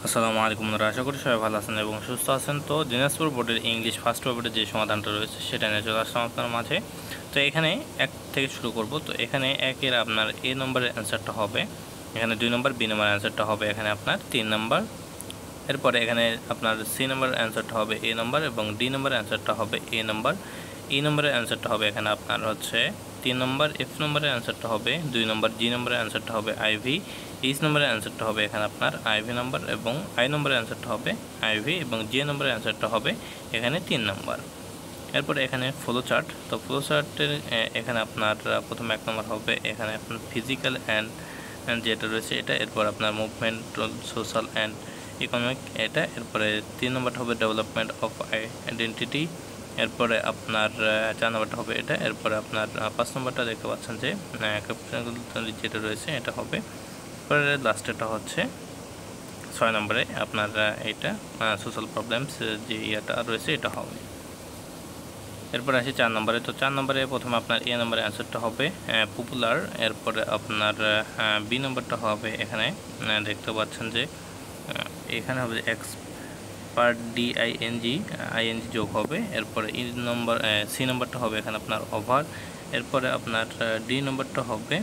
আসসালামু আলাইকুম বন্ধুরা, আশা করি সবাই ভালো আছেন এবং সুস্থ আছেন। তো দিনাজপুর বোর্ডের ইংলিশ ফার্স্ট পেপারের যে সমাধানটা রয়েছে সেটা নিয়ে চলে আসলাম আপনার মাঝে। তো এখানে এক থেকে শুরু করব। তো এখানে একের আপনার এ নম্বরের অ্যান্সারটা হবে, এখানে 2 নম্বর, বি নম্বরের অ্যান্সারটা হবে এখানে আপনার 3 নম্বর। এরপরে এখানে আপনার সি নম্বর অ্যান্সারটা হবে এ নম্বর এবং ডি নম্বরের অ্যান্সারটা হবে এ নম্বর। ই নম্বরের অ্যান্সারটা হবে এখানে আপনার হচ্ছে 3 নম্বর। এফ নম্বরের অ্যান্সারটা হবে 2 নম্বর। জি নম্বরের অ্যান্সারটা হবে আইভি। এইচ নম্বরের অ্যান্সারটা হবে এখানে আপনার আইভি নম্বর এবং আই নম্বরের অ্যান্সারটা হবে আইভি এবং জে নম্বরের অ্যান্সারটা হবে এখানে 3 নম্বর। এরপরে এখানে ফ্লো চার্ট। তো ফ্লো চার্টের এখানে আপনার প্রথম 1 নম্বর হবে এখানে আপনার ফিজিক্যাল অ্যান্ড যেটা রয়েছে এটা। এরপর আপনার মুভমেন্ট, সোশ্যাল অ্যান্ড ইকোনমিক এটা। এরপরে 3 নম্বরটা হবে ডেভেলপমেন্ট অফ আইডেন্টিটি। এরপরে আপনার 4 নম্বরটা হবে এটা। এরপরে আপনার 5 নম্বরটা দেখতে পাচ্ছেন যে ক্যাপিটাল যেটা রয়েছে এটা হবে। এরপরে লাস্টেরটা হচ্ছে 6 নম্বরে আপনার এইটা সোশ্যাল প্রবলেমস যে ইয়েটা রয়েছে এটা হবে। এরপরে আসি 4 নম্বরে। তো 4 নম্বরে প্রথমে আপনার এ নম্বরের অ্যান্সারটা হবে পপুলার। এরপরে আপনার বি নম্বরটা হবে এখানে দেখতে পাচ্ছেন যে এখানে হবে এক্সপার্ট, ডিআইএনজি, আইএনজি যোগ হবে। এরপরে ই নম্বর, সি নম্বরটা হবে এখানে আপনার ওভার। এরপরে আপনার ডি নম্বরটা হবে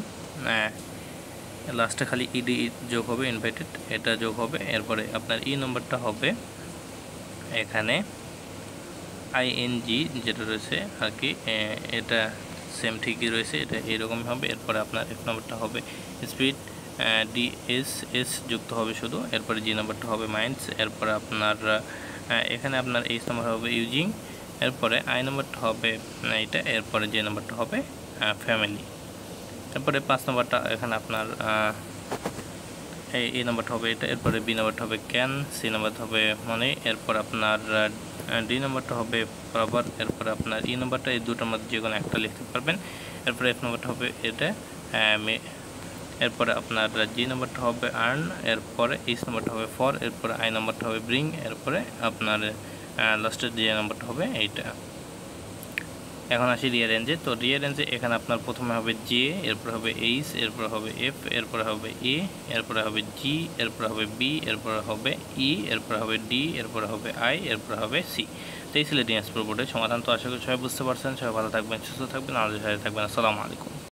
লাস্টে খালি ইডি যোগ হবে, ইনভাইটেড এটা যোগ হবে। এরপরে আপনার ই নম্বরটা হবে এখানে আইএনজি যেটা রয়েছে আর কি, এটা সেম ঠিকই রয়েছে, এটা এরকমই হবে। এরপরে আপনার এফ নম্বরটা হবে স্পিড, ডিএসএস যুক্ত হবে শুধু। এরপরে জি নম্বরটা হবে মাইন্ডস। এরপরে আপনার এখানে আপনার এইচ নম্বর হবে ইউজিং। এরপরে আই নম্বরটা হবে এটা। এরপরে যে নম্বরটা হবে ফ্যামিলি। এরপরে 5 নম্বরটা এখানে আপনার এই নম্বরটা হবে এটা। এরপরে বি নম্বরটা হবে ক্যান, সি নম্বরটা হবে মানে। এরপর আপনার ডি নম্বরটা হবে প্রপার। এরপরে আপনার ই নম্বরটা এই দুটোর মধ্যে যে কোনো একটা লিখতে পারবেন। এরপরে এফ নম্বরটা হবে এটা। এরপরে আপনার জি নম্বরটা হবে আর্ন। এরপরে এইচ নম্বরটা হবে ফর। এরপরে আই নম্বরটা হবে ব্রিং। এরপরে আপনার লাস্টের যে নম্বরটা হবে এইটা। এখন আসি রিয়ারেঞ্জে। তো রিয়ারেঞ্জে এখানে আপনার প্রথমে হবে জে, এরপরে হবে এইচ, এরপরে হবে এফ, এরপরে হবে এ, এরপরে হবে জি, এরপরে হবে বি, এরপরে হবে ই, এরপরে হবে ডি, এরপরে হবে আই, এরপরে হবে সি। তো এই ছিল দিনাজপুর বোর্ডের সমাধান। তো আশা করি সবাই বুঝতে পারছেন। সবাই ভালো থাকবেন, সুস্থ থাকবেন, আমাদের সাথে থাকবেন। আসসালামু আলাইকুম।